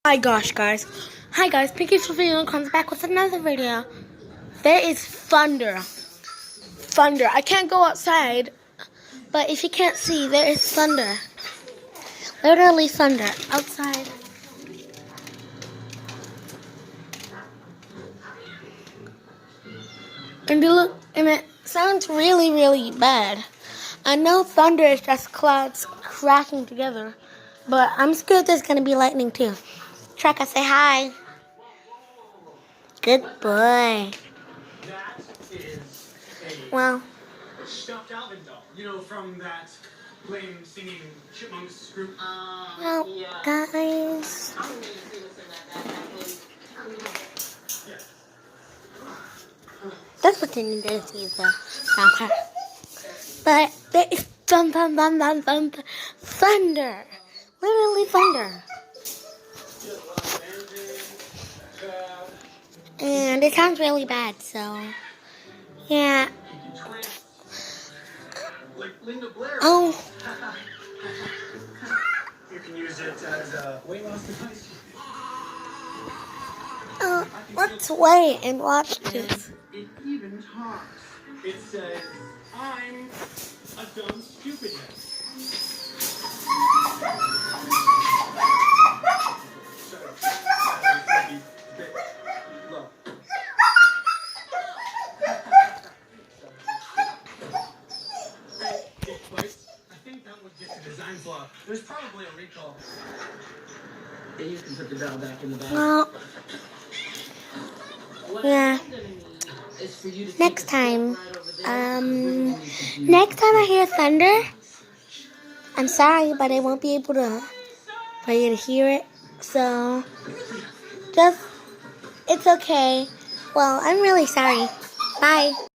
Hi gosh guys. Hi guys, Pinky Video comes back with another video. There is thunder. Thunder. I can't go outside, but if you can't see, there is thunder. Literally thunder outside. And it sounds really, really bad. I know thunder is just clouds cracking together, but I'm scared there's gonna be lightning too. Treka, say hi. Good boy. That is Well, a stuffed Alvin doll. You know, from that lame singing chipmunks group. well, guys. Yeah. That's what they need to see the vampire. But there is thunder. Literally thunder. And it sounds really bad, so yeah. Like Linda Blair. Oh, You can use it as a weight loss device. let's wait and watch this. It even talks. It says, "I'm a dumb stupidness." So, maybe a bit low. I think that was just a design flaw. There's probably a recall. Yeah, you can put the dial back in the back. Well, yeah. Next time I hear thunder, I'm sorry, but I won't be able to for you to hear it. So, it's okay. Well, I'm really sorry. Bye.